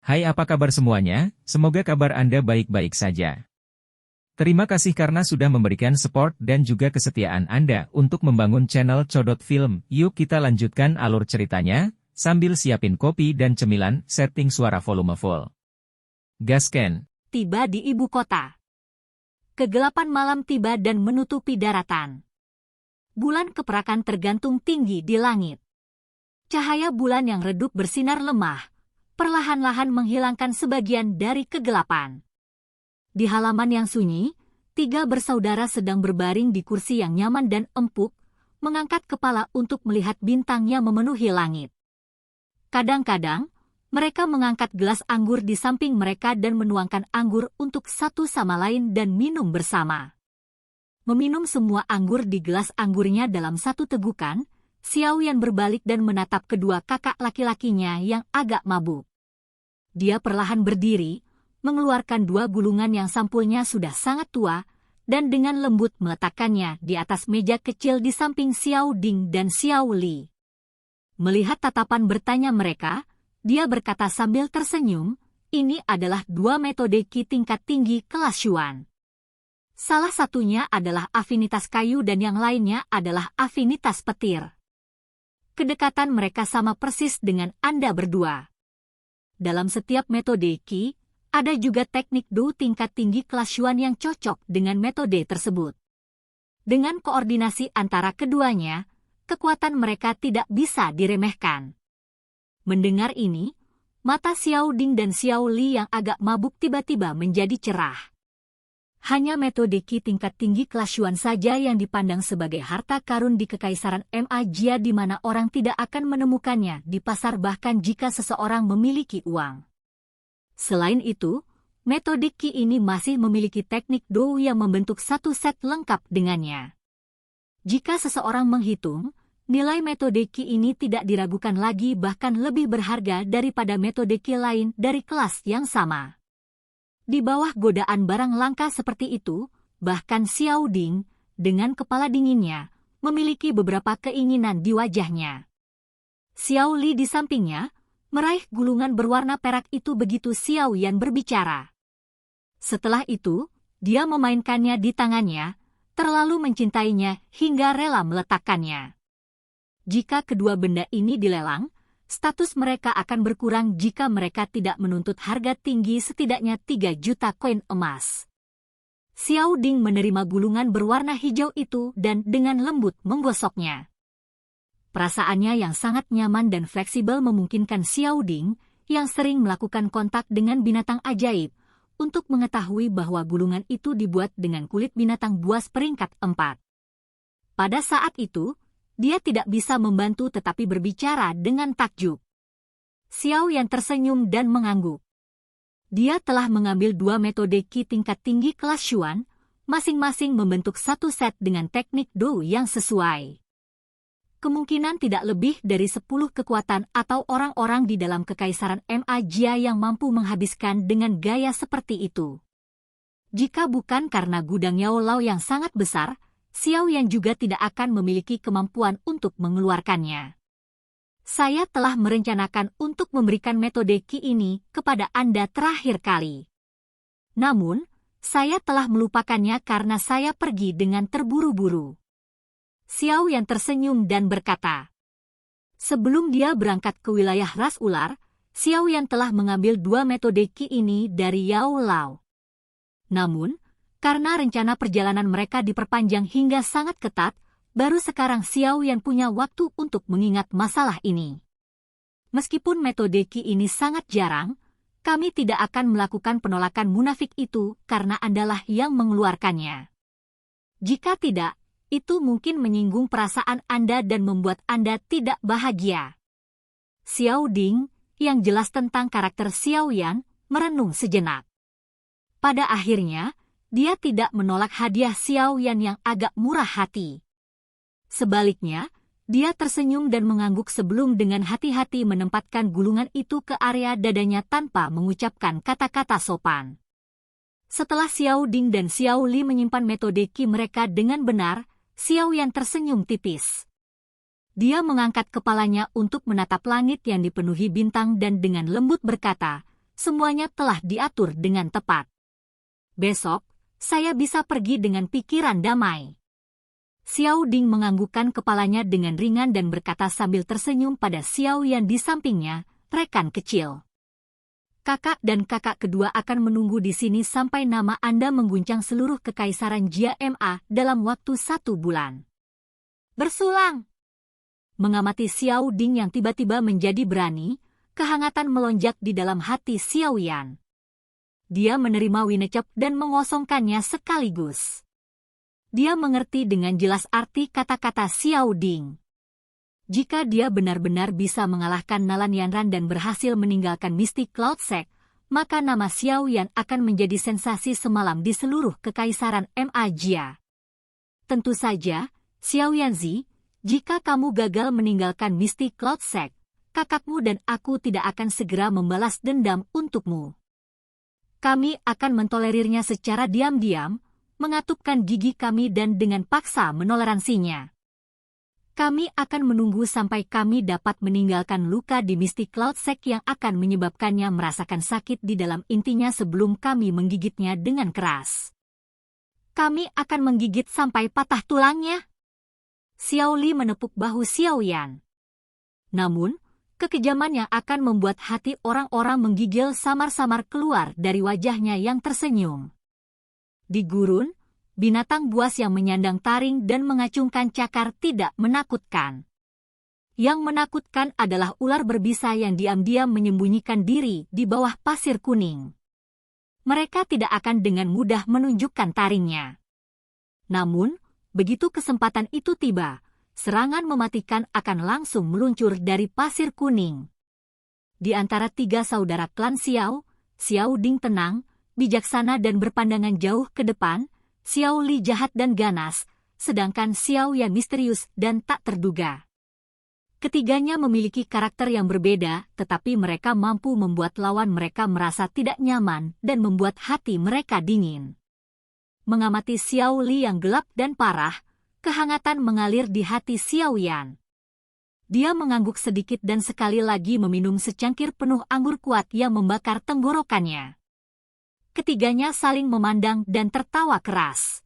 Hai, apa kabar semuanya? Semoga kabar Anda baik-baik saja. Terima kasih karena sudah memberikan support dan juga kesetiaan Anda untuk membangun channel Codot Film. Yuk kita lanjutkan alur ceritanya, sambil siapin kopi dan cemilan, setting suara volume full. Gasken. Tiba di ibu kota. Kegelapan malam tiba dan menutupi daratan. Bulan keperakan tergantung tinggi di langit. Cahaya bulan yang redup bersinar lemah, perlahan-lahan menghilangkan sebagian dari kegelapan. Di halaman yang sunyi, 3 bersaudara sedang berbaring di kursi yang nyaman dan empuk, mengangkat kepala untuk melihat bintang yang memenuhi langit. Kadang-kadang, mereka mengangkat gelas anggur di samping mereka dan menuangkan anggur untuk satu sama lain dan minum bersama. Meminum semua anggur di gelas anggurnya dalam satu tegukan, Xiaoyan berbalik dan menatap kedua kakak laki-lakinya yang agak mabuk. Dia perlahan berdiri, mengeluarkan 2 gulungan yang sampulnya sudah sangat tua, dan dengan lembut meletakkannya di atas meja kecil di samping Xiao Ding dan Xiao Li. Melihat tatapan bertanya mereka, dia berkata sambil tersenyum, ini adalah 2 metode Qi tingkat tinggi kelas Xuan. Salah satunya adalah afinitas kayu dan yang lainnya adalah afinitas petir. Kedekatan mereka sama persis dengan Anda berdua. Dalam setiap metode Qi, ada juga teknik Do tingkat tinggi kelas Xuan yang cocok dengan metode tersebut. Dengan koordinasi antara keduanya, kekuatan mereka tidak bisa diremehkan. Mendengar ini, mata Xiao Ding dan Xiao Li yang agak mabuk tiba-tiba menjadi cerah. Hanya metode Qi tingkat tinggi kelas Xuan saja yang dipandang sebagai harta karun di Kekaisaran Magia di mana orang tidak akan menemukannya di pasar bahkan jika seseorang memiliki uang. Selain itu, metode Qi ini masih memiliki teknik Do yang membentuk satu set lengkap dengannya. Jika seseorang menghitung, nilai metode Qi ini tidak diragukan lagi bahkan lebih berharga daripada metode Qi lain dari kelas yang sama. Di bawah godaan barang langka seperti itu, bahkan Xiao Ding, dengan kepala dinginnya, memiliki beberapa keinginan di wajahnya. Xiao Li di sampingnya, meraih gulungan berwarna perak itu begitu Xiao Yan berbicara. Setelah itu, dia memainkannya di tangannya, terlalu mencintainya hingga rela meletakkannya. Jika kedua benda ini dilelang, status mereka akan berkurang jika mereka tidak menuntut harga tinggi setidaknya 3 juta koin emas. Xiao Ding menerima gulungan berwarna hijau itu dan dengan lembut menggosoknya. Perasaannya yang sangat nyaman dan fleksibel memungkinkan Xiao Ding, yang sering melakukan kontak dengan binatang ajaib, untuk mengetahui bahwa gulungan itu dibuat dengan kulit binatang buas peringkat 4. Pada saat itu, dia tidak bisa membantu tetapi berbicara dengan takjub. Xiao Yan tersenyum dan mengangguk. Dia telah mengambil 2 metode Qi tingkat tinggi kelas Xuan, masing-masing membentuk satu set dengan teknik Do yang sesuai. Kemungkinan tidak lebih dari 10 kekuatan atau orang-orang di dalam Kekaisaran Magia yang mampu menghabiskan dengan gaya seperti itu. Jika bukan karena gudang Yao Lao yang sangat besar, Xiao Yan juga tidak akan memiliki kemampuan untuk mengeluarkannya. Saya telah merencanakan untuk memberikan metode Qi ini kepada Anda terakhir kali. Namun, saya telah melupakannya karena saya pergi dengan terburu-buru. Xiao Yan tersenyum dan berkata, sebelum dia berangkat ke wilayah ras ular, Xiao Yan telah mengambil 2 metode Qi ini dari Yao Lao. Namun, karena rencana perjalanan mereka diperpanjang hingga sangat ketat, baru sekarang Xiao Yan punya waktu untuk mengingat masalah ini. Meskipun metode Qi ini sangat jarang, kami tidak akan melakukan penolakan munafik itu karena Andalah yang mengeluarkannya. Jika tidak, itu mungkin menyinggung perasaan Anda dan membuat Anda tidak bahagia. Xiao Ding, yang jelas tentang karakter Xiao Yan, merenung sejenak. Pada akhirnya, dia tidak menolak hadiah Xiao Yan yang agak murah hati. Sebaliknya, dia tersenyum dan mengangguk sebelum dengan hati-hati menempatkan gulungan itu ke area dadanya tanpa mengucapkan kata-kata sopan. Setelah Xiao Ding dan Xiao Li menyimpan metode Qi mereka dengan benar, Xiao Yan tersenyum tipis. Dia mengangkat kepalanya untuk menatap langit yang dipenuhi bintang dan dengan lembut berkata, semuanya telah diatur dengan tepat. Besok, saya bisa pergi dengan pikiran damai. Xiao Ding menganggukkan kepalanya dengan ringan dan berkata sambil tersenyum pada Xiao Yan di sampingnya, rekan kecil. Kakak dan kakak kedua akan menunggu di sini sampai nama Anda mengguncang seluruh kekaisaran Jia Ma dalam waktu 1 bulan. Bersulang! Mengamati Xiao Ding yang tiba-tiba menjadi berani, kehangatan melonjak di dalam hati Xiao Yan. Dia menerima winecep dan mengosongkannya sekaligus. Dia mengerti dengan jelas arti kata-kata Xiao Ding. Jika dia benar-benar bisa mengalahkan Nalan Yanran dan berhasil meninggalkan Mystic Cloud Sect, maka nama Xiao Yan akan menjadi sensasi semalam di seluruh kekaisaran Ma Jia. Tentu saja, Xiao Yanzi, jika kamu gagal meninggalkan Mystic Cloud Sect, kakakmu dan aku tidak akan segera membalas dendam untukmu. Kami akan mentolerirnya secara diam-diam, mengatupkan gigi kami dan dengan paksa menoleransinya. Kami akan menunggu sampai kami dapat meninggalkan luka di Mystic Cloud Sect yang akan menyebabkannya merasakan sakit di dalam intinya sebelum kami menggigitnya dengan keras. Kami akan menggigit sampai patah tulangnya. Xiao Li menepuk bahu Xiao Yan. Namun, kekejaman yang akan membuat hati orang-orang menggigil samar-samar keluar dari wajahnya yang tersenyum. Di gurun, binatang buas yang menyandang taring dan mengacungkan cakar tidak menakutkan. Yang menakutkan adalah ular berbisa yang diam-diam menyembunyikan diri di bawah pasir kuning. Mereka tidak akan dengan mudah menunjukkan taringnya. Namun, begitu kesempatan itu tiba, serangan mematikan akan langsung meluncur dari pasir kuning. Di antara 3 saudara klan Xiao, Xiao Ding tenang, bijaksana dan berpandangan jauh ke depan, Xiao Li jahat dan ganas, sedangkan Xiao Yan misterius dan tak terduga. Ketiganya memiliki karakter yang berbeda, tetapi mereka mampu membuat lawan mereka merasa tidak nyaman dan membuat hati mereka dingin. Mengamati Xiao Li yang gelap dan parah, kehangatan mengalir di hati Xiao Yan. Dia mengangguk sedikit dan sekali lagi meminum secangkir penuh anggur kuat yang membakar tenggorokannya. Ketiganya saling memandang dan tertawa keras.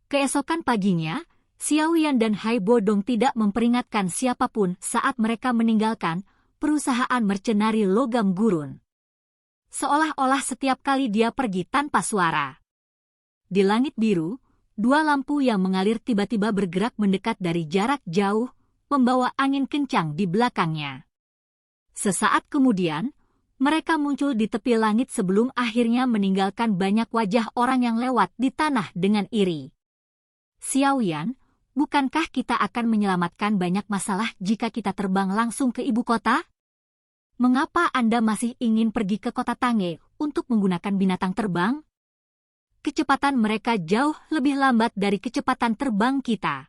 Keesokan paginya, Xiao Yan dan Hai Bodong tidak memperingatkan siapapun saat mereka meninggalkan perusahaan mercenari logam gurun. Seolah-olah setiap kali dia pergi tanpa suara. Di langit biru, 2 lampu yang mengalir tiba-tiba bergerak mendekat dari jarak jauh, membawa angin kencang di belakangnya. Sesaat kemudian, mereka muncul di tepi langit sebelum akhirnya meninggalkan banyak wajah orang yang lewat di tanah dengan iri. Xiao Yan, bukankah kita akan menyelamatkan banyak masalah jika kita terbang langsung ke ibu kota? Mengapa Anda masih ingin pergi ke kota Tange untuk menggunakan binatang terbang? Kecepatan mereka jauh lebih lambat dari kecepatan terbang kita.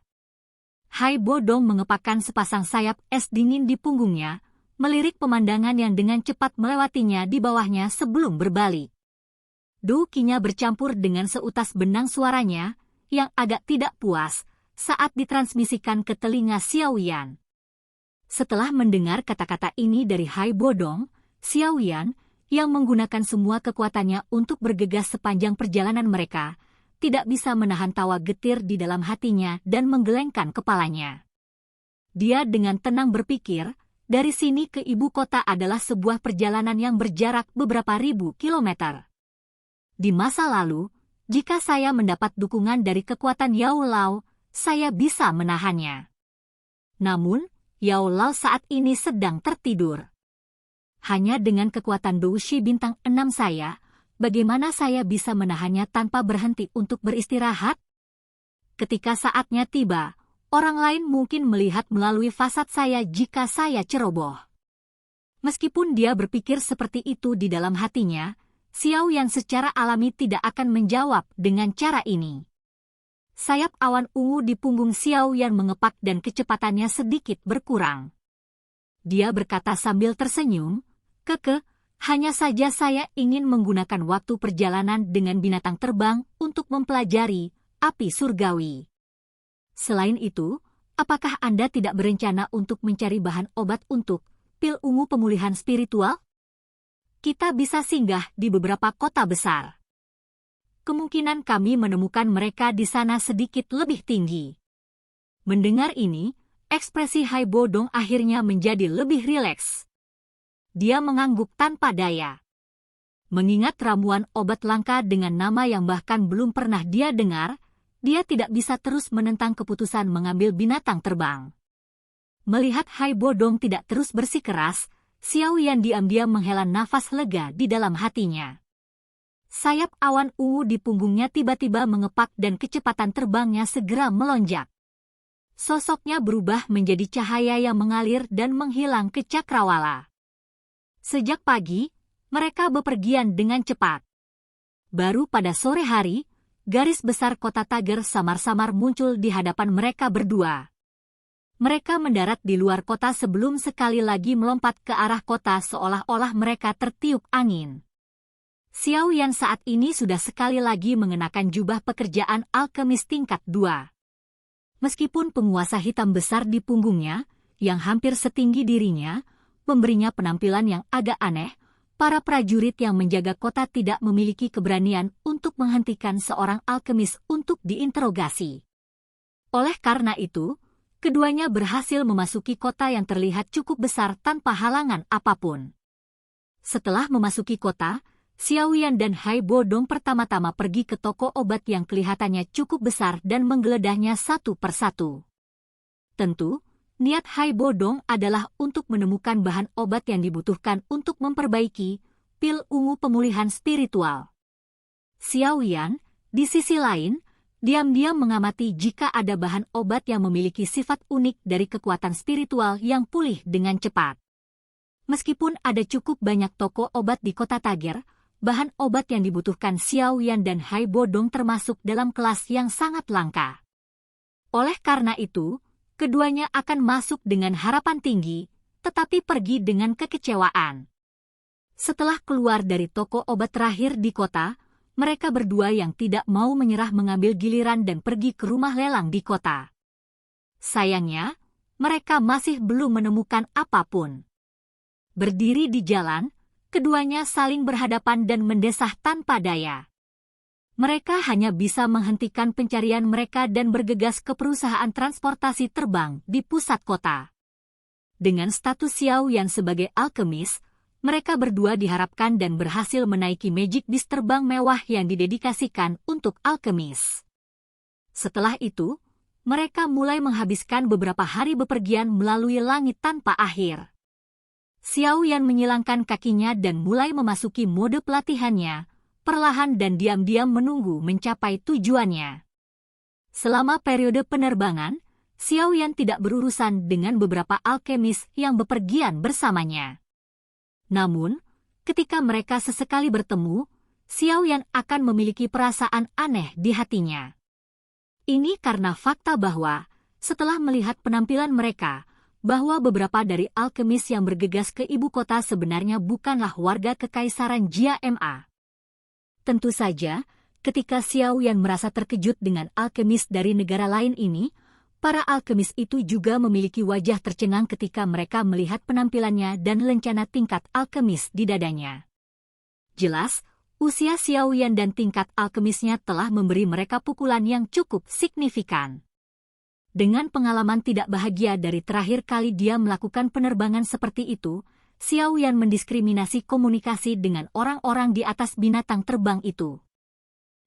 Hai Bodong mengepakkan sepasang sayap es dingin di punggungnya, melirik pemandangan yang dengan cepat melewatinya di bawahnya sebelum berbalik. Dukinya bercampur dengan seutas benang suaranya, yang agak tidak puas, saat ditransmisikan ke telinga Xiao Yan. Setelah mendengar kata-kata ini dari Hai Bodong, Xiao Yan, yang menggunakan semua kekuatannya untuk bergegas sepanjang perjalanan mereka, tidak bisa menahan tawa getir di dalam hatinya dan menggelengkan kepalanya. Dia dengan tenang berpikir, dari sini ke ibu kota adalah sebuah perjalanan yang berjarak beberapa ribu kilometer. Di masa lalu, jika saya mendapat dukungan dari kekuatan Yao Lao, saya bisa menahannya. Namun, Yao Lao saat ini sedang tertidur. Hanya dengan kekuatan Doushi bintang 6 saya, bagaimana saya bisa menahannya tanpa berhenti untuk beristirahat? Ketika saatnya tiba, orang lain mungkin melihat melalui fasad saya jika saya ceroboh. Meskipun dia berpikir seperti itu di dalam hatinya, Xiao Yan secara alami tidak akan menjawab dengan cara ini. Sayap awan ungu di punggung Xiao Yan mengepak dan kecepatannya sedikit berkurang. Dia berkata sambil tersenyum, "Keke, hanya saja saya ingin menggunakan waktu perjalanan dengan binatang terbang untuk mempelajari api surgawi. Selain itu, apakah Anda tidak berencana untuk mencari bahan obat untuk pil ungu pemulihan spiritual?" kita bisa singgah di beberapa kota besar. Kemungkinan kami menemukan mereka di sana sedikit lebih tinggi. Mendengar ini, ekspresi Hai Bodong akhirnya menjadi lebih rileks. Dia mengangguk tanpa daya. Mengingat ramuan obat langka dengan nama yang bahkan belum pernah dia dengar, dia tidak bisa terus menentang keputusan mengambil binatang terbang. Melihat Hai Bodong tidak terus bersikeras, Xiao Yan diam-diam menghela nafas lega di dalam hatinya. Sayap awan ungu di punggungnya tiba-tiba mengepak dan kecepatan terbangnya segera melonjak. Sosoknya berubah menjadi cahaya yang mengalir dan menghilang ke cakrawala. Sejak pagi, mereka bepergian dengan cepat. Baru pada sore hari, garis besar kota Tager samar-samar muncul di hadapan mereka berdua. Mereka mendarat di luar kota sebelum sekali lagi melompat ke arah kota seolah-olah mereka tertiup angin. Xiao Yan saat ini sudah sekali lagi mengenakan jubah pekerjaan alkemis tingkat 2. Meskipun penguasa hitam besar di punggungnya, yang hampir setinggi dirinya, memberinya penampilan yang agak aneh, para prajurit yang menjaga kota tidak memiliki keberanian untuk menghentikan seorang alkemis untuk diinterogasi. Oleh karena itu, keduanya berhasil memasuki kota yang terlihat cukup besar tanpa halangan apapun. Setelah memasuki kota, Xiao Yan dan Hai Bodong pertama-tama pergi ke toko obat yang kelihatannya cukup besar dan menggeledahnya satu persatu. Tentu, niat Hai Bodong adalah untuk menemukan bahan obat yang dibutuhkan untuk memperbaiki pil ungu pemulihan spiritual. Xiao Yan, di sisi lain, diam-diam mengamati jika ada bahan obat yang memiliki sifat unik dari kekuatan spiritual yang pulih dengan cepat. Meskipun ada cukup banyak toko obat di kota Tager, bahan obat yang dibutuhkan Xiao Yan dan Hai Bodong termasuk dalam kelas yang sangat langka. Oleh karena itu, keduanya akan masuk dengan harapan tinggi, tetapi pergi dengan kekecewaan. Setelah keluar dari toko obat terakhir di kota, mereka berdua yang tidak mau menyerah mengambil giliran dan pergi ke rumah lelang di kota. Sayangnya, mereka masih belum menemukan apapun. Berdiri di jalan, keduanya saling berhadapan dan mendesah tanpa daya. Mereka hanya bisa menghentikan pencarian mereka dan bergegas ke perusahaan transportasi terbang di pusat kota. Dengan status Xiao Yan sebagai alkemis, mereka berdua diharapkan dan berhasil menaiki Magic Beast terbang mewah yang didedikasikan untuk alkemis. Setelah itu, mereka mulai menghabiskan beberapa hari bepergian melalui langit tanpa akhir. Xiao Yan menyilangkan kakinya dan mulai memasuki mode pelatihannya, perlahan dan diam-diam menunggu mencapai tujuannya. Selama periode penerbangan, Xiao Yan tidak berurusan dengan beberapa alkemis yang bepergian bersamanya. Namun, ketika mereka sesekali bertemu, Xiao Yan akan memiliki perasaan aneh di hatinya. Ini karena fakta bahwa, setelah melihat penampilan mereka, bahwa beberapa dari alkemis yang bergegas ke ibu kota sebenarnya bukanlah warga Kekaisaran Jia Ma. Tentu saja, ketika Xiao Yan merasa terkejut dengan alkemis dari negara lain ini, para alkemis itu juga memiliki wajah tercengang ketika mereka melihat penampilannya dan lencana tingkat alkemis di dadanya. Jelas, usia Xiao Yan dan tingkat alkemisnya telah memberi mereka pukulan yang cukup signifikan. Dengan pengalaman tidak bahagia dari terakhir kali dia melakukan penerbangan seperti itu, Xiao Yan mendiskriminasi komunikasi dengan orang-orang di atas binatang terbang itu.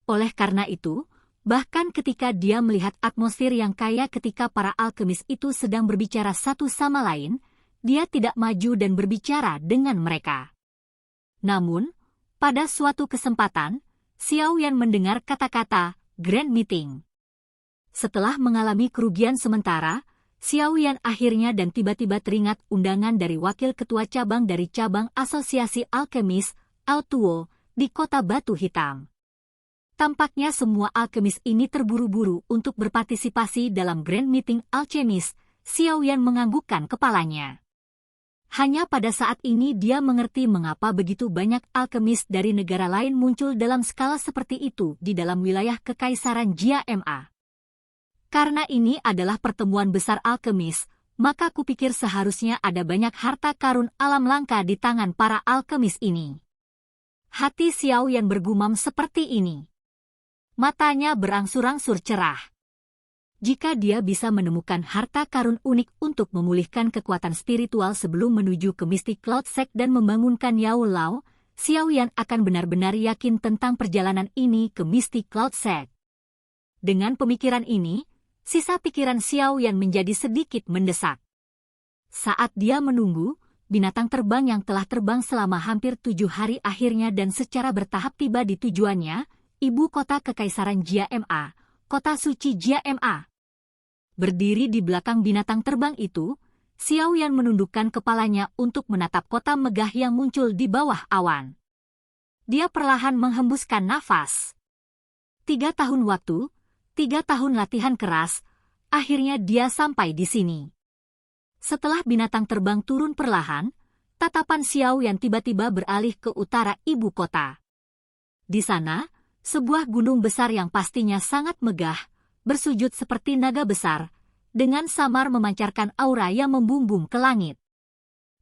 Oleh karena itu, bahkan ketika dia melihat atmosfer yang kaya ketika para alkemis itu sedang berbicara satu sama lain, dia tidak maju dan berbicara dengan mereka. Namun, pada suatu kesempatan, Xiao Yan mendengar kata-kata Grand Meeting. Setelah mengalami kerugian sementara, Xiao Yan akhirnya dan tiba-tiba teringat undangan dari wakil ketua cabang dari cabang Asosiasi Alkemis, Altuo, di kota Batu Hitam. Tampaknya semua alkemis ini terburu-buru untuk berpartisipasi dalam Grand Meeting Alchemist. Xiao Yan menganggukkan kepalanya. Hanya pada saat ini dia mengerti mengapa begitu banyak alkemis dari negara lain muncul dalam skala seperti itu di dalam wilayah Kekaisaran Jia Ma. Karena ini adalah pertemuan besar alkemis, maka kupikir seharusnya ada banyak harta karun alam langka di tangan para alkemis ini. Hati Xiao Yan bergumam seperti ini. Matanya berangsur-angsur cerah. Jika dia bisa menemukan harta karun unik untuk memulihkan kekuatan spiritual sebelum menuju ke Mystic Cloud Sect dan membangunkan Yao Lao, Xiao Yan akan benar-benar yakin tentang perjalanan ini ke Mystic Cloud Sect. Dengan pemikiran ini, sisa pikiran Xiao Yan menjadi sedikit mendesak. Saat dia menunggu, binatang terbang yang telah terbang selama hampir 7 hari akhirnya dan secara bertahap tiba di tujuannya, ibu kota Kekaisaran Jia Ma, kota suci Jia Ma. Berdiri di belakang binatang terbang itu, Xiao Yan menundukkan kepalanya untuk menatap kota megah yang muncul di bawah awan. Dia perlahan menghembuskan nafas. 3 tahun waktu, 3 tahun latihan keras, akhirnya dia sampai di sini. Setelah binatang terbang turun perlahan, tatapan Xiao Yan tiba-tiba beralih ke utara ibu kota. Di sana, sebuah gunung besar yang pastinya sangat megah, bersujud seperti naga besar, dengan samar memancarkan aura yang membumbung ke langit.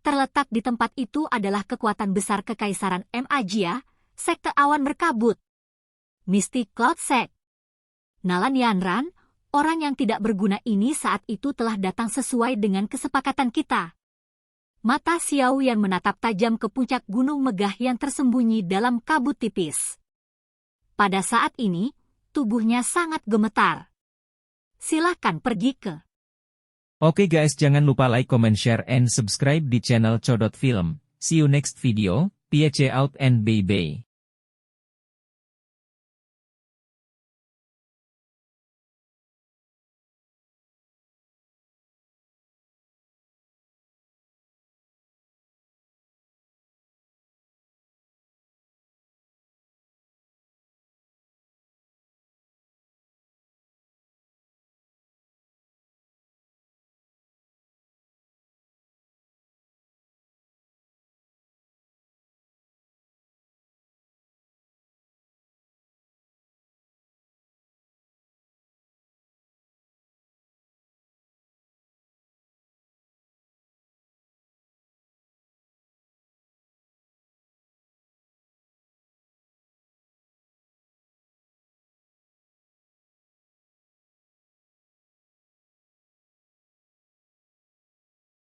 Terletak di tempat itu adalah kekuatan besar Kekaisaran Jia, sekte awan berkabut. Mystic Cloud Sect. Nalan Yanran, orang yang tidak berguna ini saat itu telah datang sesuai dengan kesepakatan kita. Mata Xiao Yan menatap tajam ke puncak gunung megah yang tersembunyi dalam kabut tipis. Pada saat ini, tubuhnya sangat gemetar. Silahkan pergi ke. Oke guys, jangan lupa like, comment, share, and subscribe di channel Codot Film. See you next video, peace out and bye-bye.